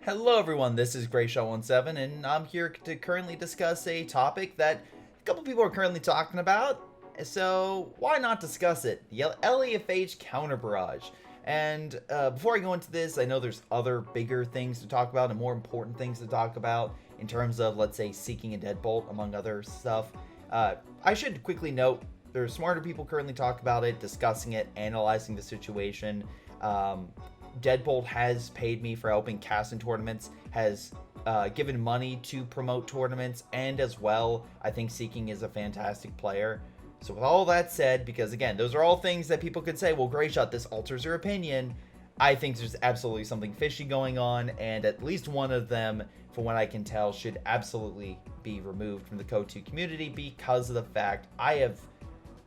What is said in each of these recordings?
Hello everyone, this is Greyshot17 and I'm here to currently discuss a topic that a couple people are currently talking about, so why not discuss it? The Lefh counter barrage. And before I go into this, I know there's other bigger things to talk about and more important things to talk about in terms of, let's say, seeking a deadbolt, among other stuff. I should quickly note, there's smarter people currently talking about it, discussing it, analyzing the situation. Deadbolt has paid me for helping cast in tournaments, has given money to promote tournaments, and as well, I think Seeking is a fantastic player. So with all that said, because again, those are all things that people could say, well, Greyshot, this alters your opinion. I think there's absolutely something fishy going on, and at least one of them, from what I can tell, should absolutely be removed from the COH2 community because of the fact I have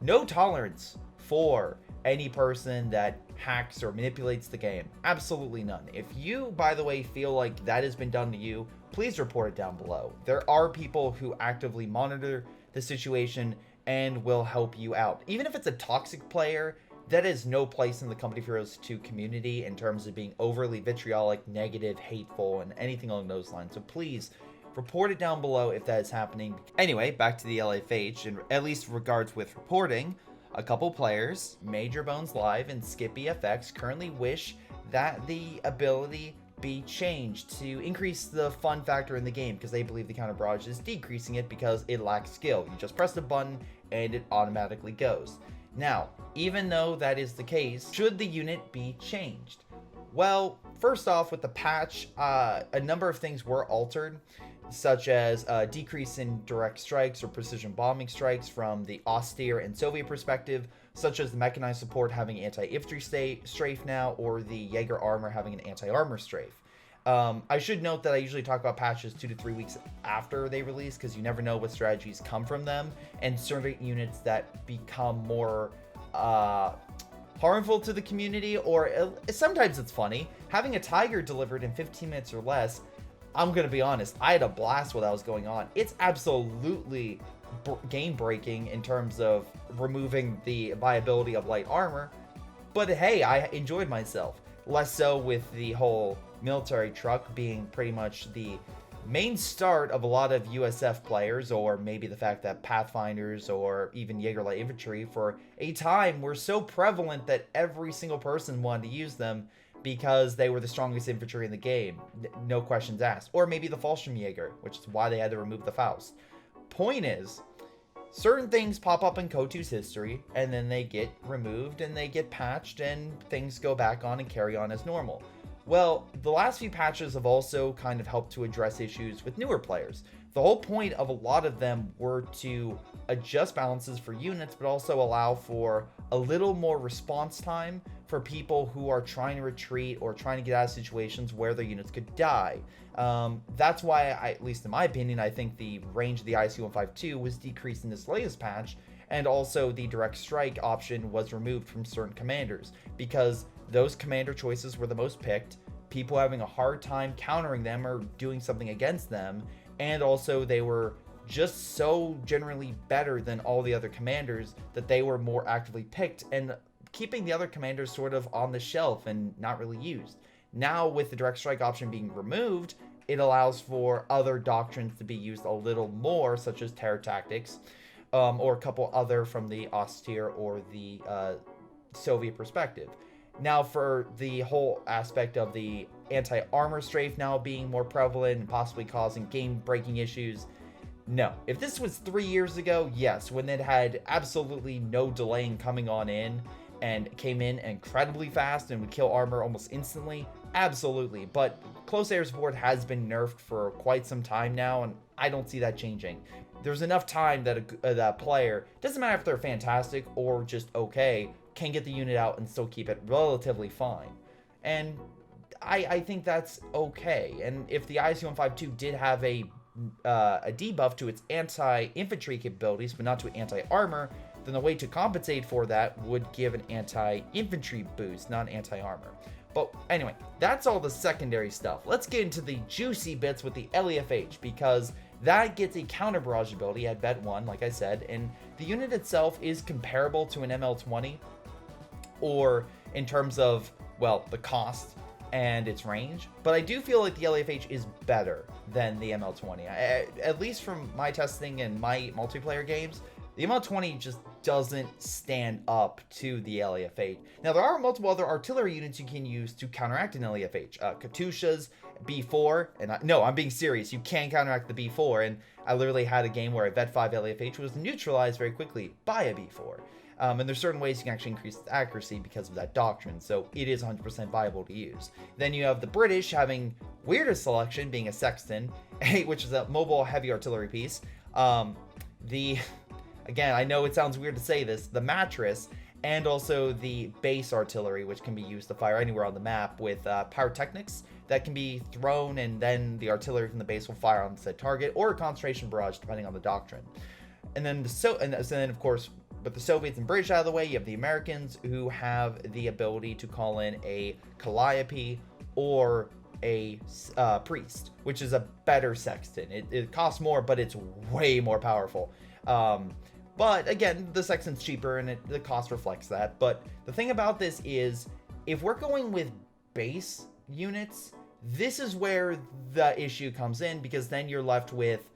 no tolerance for any person that hacks or manipulates the game. Absolutely none. If you, by the way, feel like that has been done to you, please report it down below. There are people who actively monitor the situation and will help you out. Even if it's a toxic player, that is no place in the Company of Heroes 2 community in terms of being overly vitriolic, negative, hateful, and anything along those lines. So please, report it down below if that is happening. Anyway, back to the LFH, and at least regards with reporting, a couple players, Major Bones Live and Skippy FX, currently wish that the ability be changed to increase the fun factor in the game because they believe the counter barrage is decreasing it because it lacks skill. You just press the button and it automatically goes. Now, even though that is the case, should the unit be changed? Well, first off, with the patch, a number of things were altered, such as a decrease in direct strikes or precision bombing strikes from the austere and Soviet perspective, such as the mechanized support having anti-infantry strafe now, or the Jaeger armor having an anti-armor strafe. I should note that I usually talk about patches 2 to 3 weeks after they release, because you never know what strategies come from them, and certain units that become more harmful to the community, or sometimes it's funny. Having a Tiger delivered in 15 minutes or less, I'm going to be honest, I had a blast while that was going on. It's absolutely game-breaking in terms of removing the viability of light armor, but hey, I enjoyed myself. Less so with the whole military truck being pretty much the main start of a lot of USF players, or maybe the fact that Pathfinders or even Jaeger Light Infantry for a time were so prevalent that every single person wanted to use them because they were the strongest infantry in the game, no questions asked. Or maybe the Fallschirmjäger, which is why they had to remove the Faust. Point is, certain things pop up in COH2's history, and then they get removed, and they get patched, and things go back on and carry on as normal. Well, the last few patches have also kind of helped to address issues with newer players. The whole point of a lot of them were to adjust balances for units, but also allow for a little more response time for people who are trying to retreat or trying to get out of situations where their units could die. That's why, at least in my opinion, I think the range of the IC-152 was decreased in this latest patch, and also the direct strike option was removed from certain commanders, because those commander choices were the most picked, people having a hard time countering them or doing something against them, and also they were just so generally better than all the other commanders that they were more actively picked, and keeping the other commanders sort of on the shelf and not really used. Now, with the direct strike option being removed, it allows for other doctrines to be used a little more, such as terror tactics, or a couple other from the austere or the Soviet perspective. Now, for the whole aspect of the anti-armor strafe now being more prevalent and possibly causing game-breaking issues, no. If this was 3 years ago, yes, when it had absolutely no delaying coming on in and came in incredibly fast and would kill armor almost instantly, absolutely. But close air support has been nerfed for quite some time now, and I don't see that changing. There's enough time that a player, doesn't matter if they're fantastic or just okay, can get the unit out and still keep it relatively fine. And I think that's okay. And if the IC-152 did have a debuff to its anti-infantry capabilities, but not to anti-armor, then the way to compensate for that would give an anti-infantry boost, not anti-armor. But anyway, that's all the secondary stuff. Let's get into the juicy bits with the LEFH, because that gets a counter barrage ability at bet 1, like I said, and the unit itself is comparable to an ML20, or in terms of, well, the cost and its range, but I do feel like the LEFH is better than the ML20. At least from my testing and my multiplayer games, the ML20 just doesn't stand up to the LEFH. Now, there are multiple other artillery units you can use to counteract an LEFH. Katyushas, B4, and no, I'm being serious. You can counteract the B4, and I literally had a game where a Vet 5 LEFH was neutralized very quickly by a B4. And there's certain ways you can actually increase its accuracy because of that doctrine, so it is 100% viable to use. Then you have the British having weirdest selection, being a Sexton, which is a mobile heavy artillery piece. Again, I know it sounds weird to say this, the mattress, and also the base artillery, which can be used to fire anywhere on the map with pyrotechnics that can be thrown, and then the artillery from the base will fire on said target, or a concentration barrage, depending on the doctrine. And then, of course, with the Soviets and British out of the way, you have the Americans who have the ability to call in a Calliope or a priest, which is a better sexton. It costs more, but it's way more powerful. But again, the sexton's cheaper, and the cost reflects that. But the thing about this is, if we're going with base units, this is where the issue comes in, because then you're left with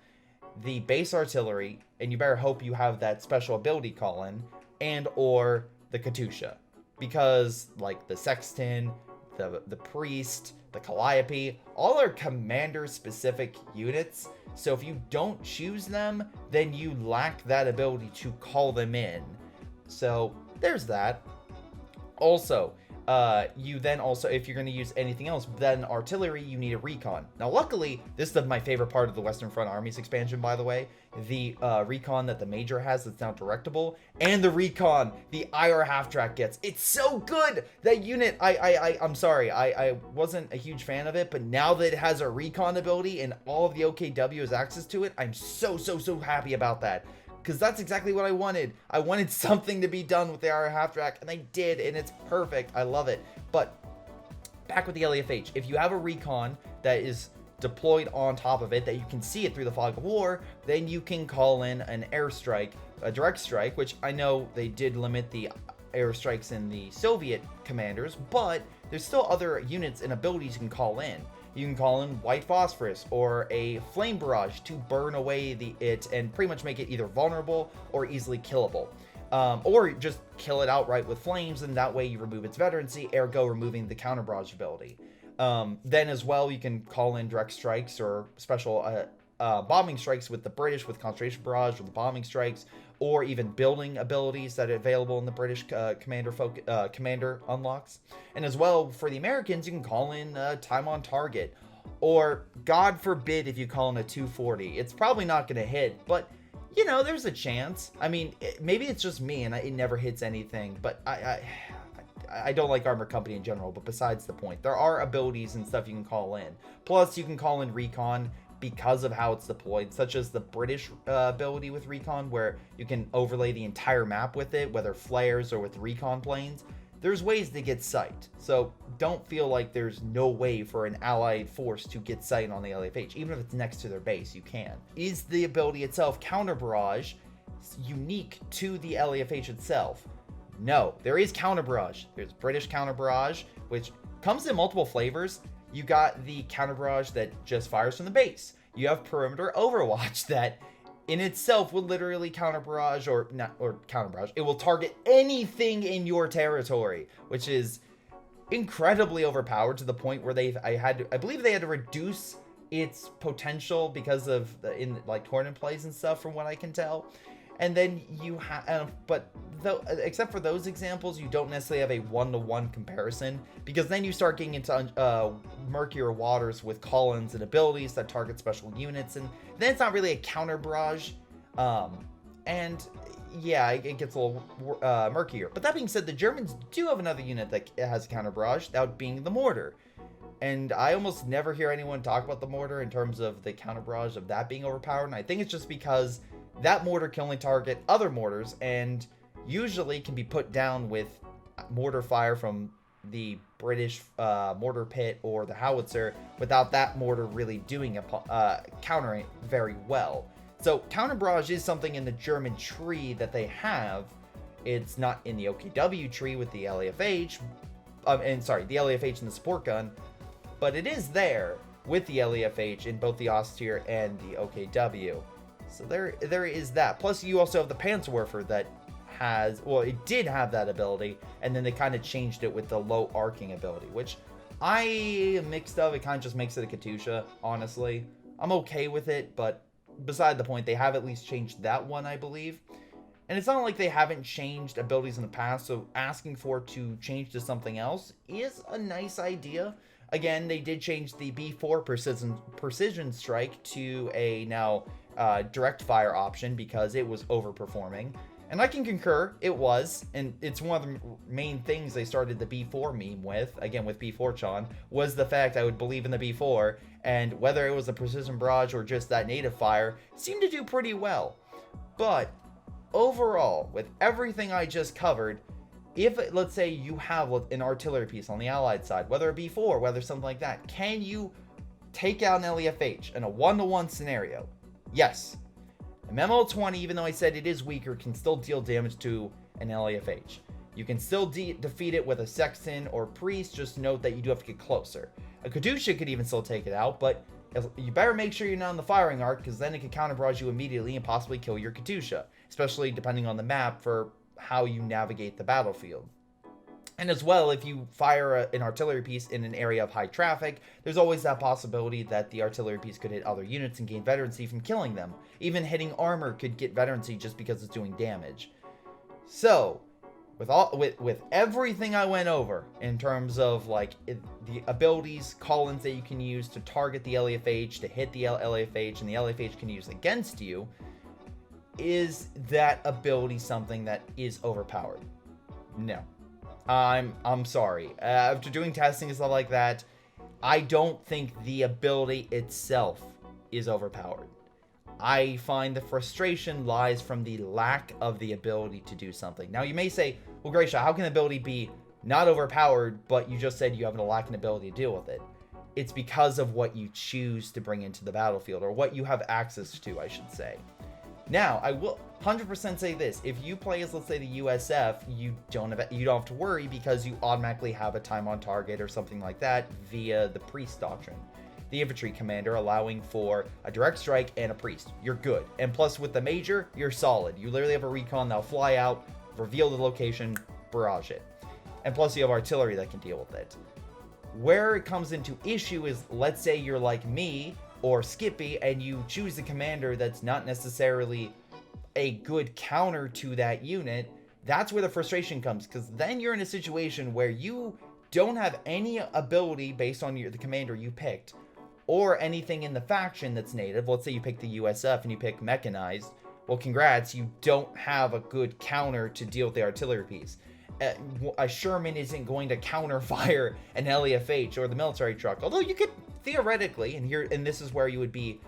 the base artillery, and you better hope you have that special ability call-in, and or the Katyusha, because like the Sexton, the Priest, the Calliope, all are commander-specific units, so if you don't choose them, then you lack that ability to call them in. So there's that. Also, you then also, if you're going to use anything else than artillery, you need a recon. Now, luckily, this is my favorite part of the Western Front Armies expansion, by the way. The recon that the Major has that's now directable, and the recon the IR half-track gets. It's so good! That unit, I'm sorry, I wasn't a huge fan of it, but now that it has a recon ability and all of the OKW has access to it, I'm so happy about that. Because that's exactly what I wanted. I wanted something to be done with the IR half-track, and they did, and it's perfect. I love it. But back with the LEFH, if you have a recon that is deployed on top of it, that you can see it through the fog of war, then you can call in an airstrike, a direct strike, which I know they did limit the airstrikes in the Soviet commanders, but there's still other units and abilities you can call in. You can call in White Phosphorus or a Flame Barrage to burn away it and pretty much make it either vulnerable or easily killable. Or just kill it outright with flames, and that way you remove its veterancy, ergo removing the counter barrage ability. Then as well, you can call in direct strikes or special bombing strikes with the British with concentration barrage or the bombing strikes, or even building abilities that are available in the British commander unlocks. And as well, for the Americans, you can call in time on target, or God forbid if you call in a 240. It's probably not going to hit, but you know, there's a chance. I mean, maybe it's just me and it never hits anything, but I don't like Armor Company in general, but besides the point, there are abilities and stuff you can call in. Plus, you can call in recon because of how it's deployed, such as the British ability with recon, where you can overlay the entire map with it, whether flares or with recon planes. There's ways to get sight, so don't feel like there's no way for an allied force to get sight on the LEFH. Even if it's next to their base, you can. Is the ability itself, counter barrage, unique to the LEFH itself? No, there is counter barrage. There's British counter barrage, which comes in multiple flavors. You got the counter barrage that just fires from the base. You have perimeter overwatch that in itself will literally counter barrage or counter barrage. It will target anything in your territory, which is incredibly overpowered to the point where I believe they had to reduce its potential because of in tournament plays and stuff, from what I can tell. And then you have, except for those examples, you don't necessarily have a one-to-one comparison, because then you start getting into murkier waters with call-ins and abilities that target special units, and then it's not really a counter barrage. And yeah, it gets a little murkier. But that being said, the Germans do have another unit that has a counter barrage, that being the mortar. And I almost never hear anyone talk about the mortar in terms of the counter barrage of that being overpowered, and I think it's just because that mortar can only target other mortars, and usually can be put down with mortar fire from the British mortar pit or the howitzer, without that mortar really doing countering very well. So counter barrage is something in the German tree that they have. It's not in the OKW tree with the LEFH, the LEFH and the support gun, but it is there with the LEFH in both the Austere and the OKW. So there is that. Plus, you also have the Panzerwerfer that has, well, it did have that ability, and then they kind of changed it with the low arcing ability, which I am mixed of. It kind of just makes it a Katusha, honestly. I'm okay with it, but beside the point, they have at least changed that one, I believe. And it's not like they haven't changed abilities in the past, so asking for it to change to something else is a nice idea. Again, they did change the B4 precision strike to a now direct fire option because it was overperforming. And I can concur, it was, and it's one of the main things they started the B4 meme with, again with B4chan, was the fact I would believe in the B4, and whether it was a precision barrage or just that native fire, seemed to do pretty well. But overall, with everything I just covered, if, let's say, you have an artillery piece on the allied side, whether a B4, whether something like that, can you take out an LEFH in a 1-to-1 scenario? Yes. A MML-20, even though I said it is weaker, can still deal damage to an LEFH. You can still defeat it with a Sexton or Priest, just note that you do have to get closer. A Katusha could even still take it out, but you better make sure you're not in the firing arc, because then it could counter barrage you immediately and possibly kill your Katusha, especially depending on the map for how you navigate the battlefield. And as well, if you fire an artillery piece in an area of high traffic, there's always that possibility that the artillery piece could hit other units and gain veterancy from killing them. Even hitting armor could get veterancy just because it's doing damage. So, with everything I went over in terms of like the abilities, call-ins that you can use to target the LEFH, to hit the LEFH, and the LEFH can use against you, is that ability something that is overpowered? No. I'm sorry. After doing testing and stuff like that, I don't think the ability itself is overpowered. I find the frustration lies from the lack of the ability to do something. Now, you may say, well, Greyshot, how can the ability be not overpowered, but you just said you have a lack of ability to deal with it? It's because of what you choose to bring into the battlefield, or what you have access to, I should say. Now, I will 100% say this. If you play as, let's say, the USF, you don't have to worry because you automatically have a time on target or something like that via the Priest doctrine. The infantry commander allowing for a direct strike and a Priest. You're good. And plus with the Major, you're solid. You literally have a recon that'll fly out, reveal the location, barrage it. And plus you have artillery that can deal with it. Where it comes into issue is, let's say you're like me or Skippy and you choose a commander that's not necessarily a good counter to that unit. That's where the frustration comes, because then you're in a situation where you don't have any ability based on the commander you picked, or anything in the faction that's native. Let's say you pick the USF and you pick mechanized. Well, congrats, you don't have a good counter to deal with the artillery piece. A Sherman isn't going to counter fire an LEFH or the military truck, although you could theoretically, and this is where you would be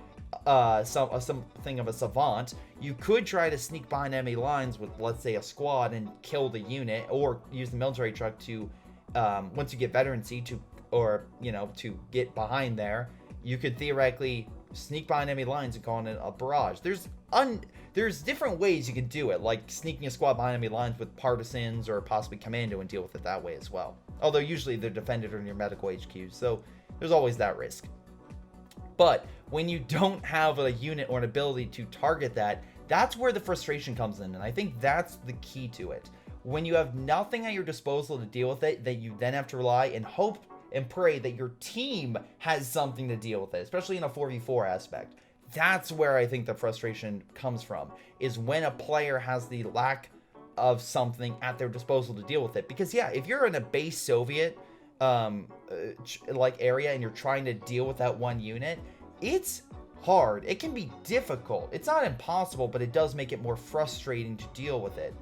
something of a savant, you could try to sneak behind enemy lines with, let's say, a squad and kill the unit, or use the military truck to, once you get veterancy to get behind there, you could theoretically sneak behind enemy lines and call it a barrage. There's different ways you can do it, like sneaking a squad behind enemy lines with partisans or possibly commando and deal with it that way as well. Although usually they're defended or near medical HQs, so there's always that risk. But when you don't have a unit or an ability to target that, that's where the frustration comes in, and I think that's the key to it. When you have nothing at your disposal to deal with it, that you then have to rely and hope and pray that your team has something to deal with it, especially in a 4v4 aspect. That's where I think the frustration comes from, is when a player has the lack of something at their disposal to deal with it. Because yeah, if you're in a base Soviet like area and you're trying to deal with that one unit, it's hard. It can be difficult. It's not impossible, but it does make it more frustrating to deal with it.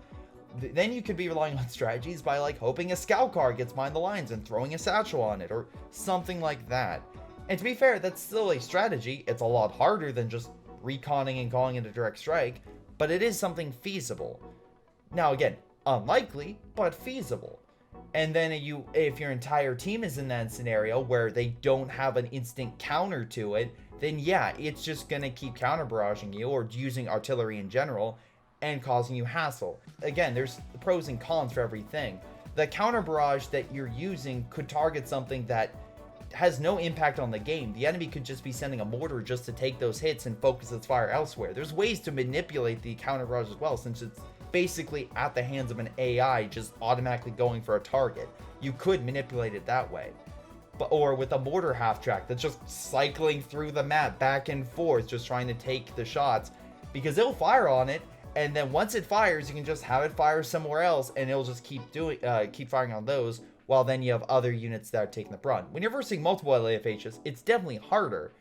Then you could be relying on strategies by like hoping a scout car gets behind the lines and throwing a satchel on it or something like that. And to be fair, that's still a strategy. It's a lot harder than just reconning and calling it a direct strike, but it is something feasible. Now again, unlikely, but feasible. And then if your entire team is in that scenario where they don't have an instant counter to it, then yeah, it's just going to keep counter barraging you or using artillery in general and causing you hassle. Again, there's pros and cons for everything. The counter barrage that you're using could target something that has no impact on the game. The enemy could just be sending a mortar just to take those hits and focus its fire elsewhere. There's ways to manipulate the counter barrage as well, since it's basically at the hands of an AI just automatically going for a target. You could manipulate it that way. Or with a mortar half track that's just cycling through the map back and forth, just trying to take the shots, because it'll fire on it, and then once it fires, you can just have it fire somewhere else, and it'll just keep firing on those, while then you have other units that are taking the brunt. When you're versing multiple LAFHs, it's definitely harder,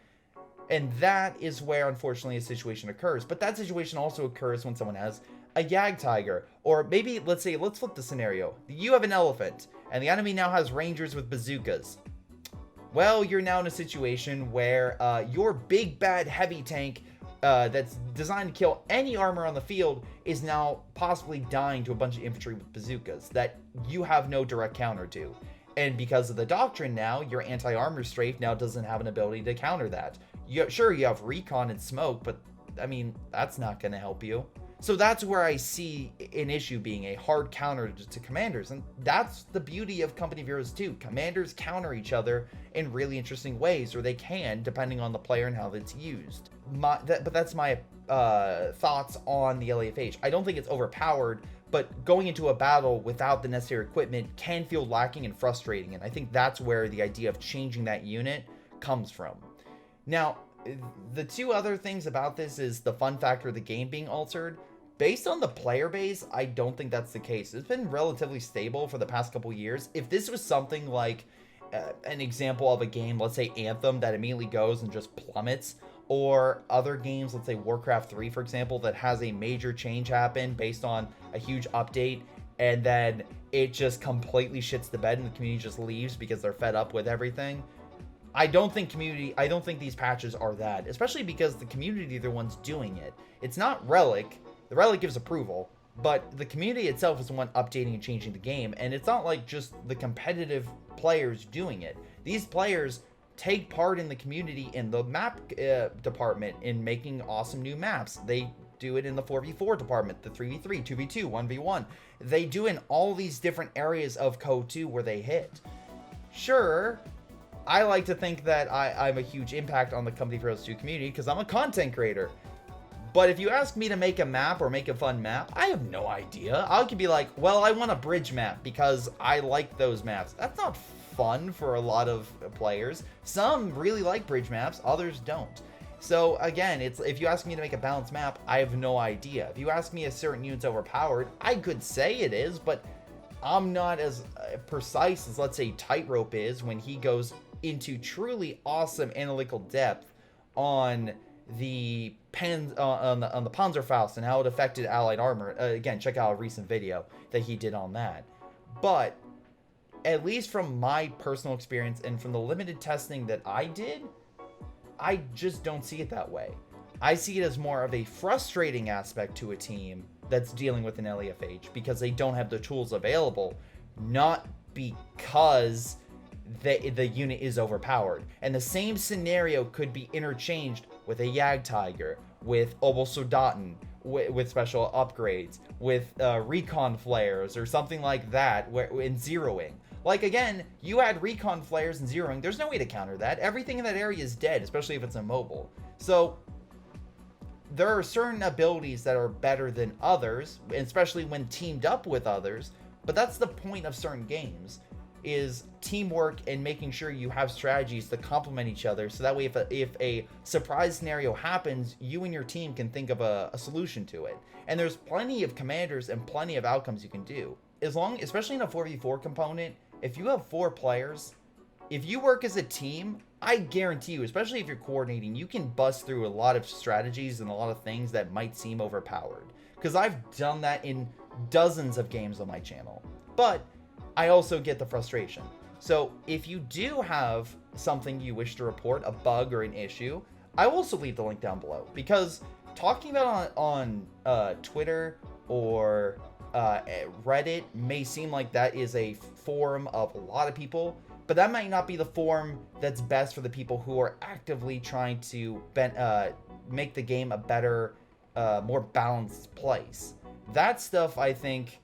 and that is where, unfortunately, a situation occurs. But that situation also occurs when someone has a Yag Tiger, or maybe, let's flip the scenario. You have an elephant, and the enemy now has rangers with bazookas. Well, you're now in a situation where your big bad heavy tank that's designed to kill any armor on the field is now possibly dying to a bunch of infantry with bazookas that you have no direct counter to. And because of the doctrine now, your anti-armor strafe now doesn't have an ability to counter that. Sure, you have recon and smoke, but I mean, that's not going to help you. So that's where I see an issue being a hard counter to commanders, and that's the beauty of Company of Heroes 2. Commanders counter each other in really interesting ways, or they can, depending on the player and how it's used. But that's my thoughts on the LAFH. I don't think it's overpowered, but going into a battle without the necessary equipment can feel lacking and frustrating, and I think that's where the idea of changing that unit comes from. Now, the two other things about this is the fun factor of the game being altered. Based on the player base, I don't think that's the case. It's been relatively stable for the past couple years. If this was something like an example of a game, let's say Anthem, that immediately goes and just plummets, or other games, let's say Warcraft 3, for example, that has a major change happen based on a huge update, and then it just completely shits the bed and the community just leaves because they're fed up with everything. I don't think these patches are that, especially because the community are the ones doing it. It's not Relic. The Relic gives approval, but the community itself is the one updating and changing the game, and it's not like just the competitive players doing it. These players take part in the community in the map department in making awesome new maps. They do it in the 4v4 department, the 3v3, 2v2, 1v1. They do in all these different areas of COH2 where they hit. Sure, I like to think that I'm a huge impact on the Company of Heroes 2 community because I'm a content creator. But if you ask me to make a map or make a fun map, I have no idea. I could be like, well, I want a bridge map because I like those maps. That's not fun for a lot of players. Some really like bridge maps, others don't. So again, if you ask me to make a balanced map, I have no idea. If you ask me a certain unit's overpowered, I could say it is, but I'm not as precise as, let's say, Tightrope is when he goes into truly awesome analytical depth on the Panzerfaust and how it affected allied armor. Again, check out a recent video that he did on that. But at least from my personal experience and from the limited testing that I did, I just don't see it that way. I see it as more of a frustrating aspect to a team that's dealing with an LEFH because they don't have the tools available, not because the unit is overpowered. And the same scenario could be interchanged with a Yag Tiger, with Obel Soldaten, with special upgrades, with recon flares or something like that, in zeroing. Like, again, you add recon flares and zeroing, there's no way to counter that. Everything in that area is dead, especially if it's immobile. So there are certain abilities that are better than others, especially when teamed up with others, but that's the point of certain games, is teamwork and making sure you have strategies to complement each other, so that way if a surprise scenario happens, you and your team can think of a solution to it. And there's plenty of commanders and plenty of outcomes you can do. Especially in a 4v4 component, if you have 4 players, if you work as a team, I guarantee you, especially if you're coordinating, you can bust through a lot of strategies and a lot of things that might seem overpowered. Because I've done that in dozens of games on my channel. But I also get the frustration. So if you do have something you wish to report, a bug or an issue, I will also leave the link down below. Because talking about it on Twitter or Reddit may seem like that is a forum of a lot of people, but that might not be the forum that's best for the people who are actively trying to make the game a better, more balanced place. That stuff, I think,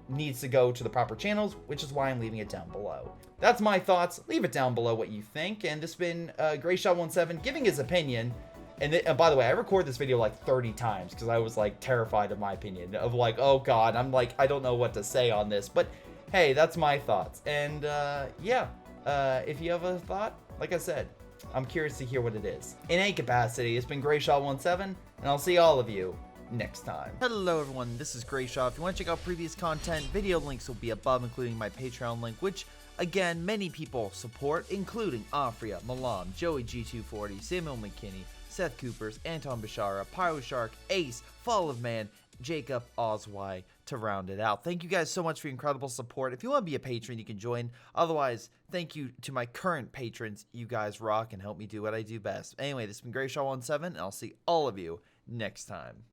needs to go to the proper channels, which is why I'm leaving it down below. That's my thoughts. Leave it down below what you think. And this has been Greyshot17 giving his opinion. And by the way, I record this video like 30 times because I was like terrified of my opinion of like, oh God, I'm like, I don't know what to say on this. But hey, that's my thoughts. And yeah, if you have a thought, like I said, I'm curious to hear what it is. In any capacity, it's been Greyshot17, and I'll see all of you next time. Hello everyone, this is Greyshot. If you want to check out previous content, video links will be above, including my Patreon link, which again, many people support, including Aphyria, Milam, Joey G240, Samuel McKinney, Seth Kuipers, Anton, Bishara, PyroShark, Ace, Fall of Man, Jakub, Ocwieja, to round it out. Thank you guys so much for your incredible support. If you want to be a patron, you can join. Otherwise, thank you to my current patrons. You guys rock and help me do what I do best. Anyway, this has been Greyshot17, and I'll see all of you next time.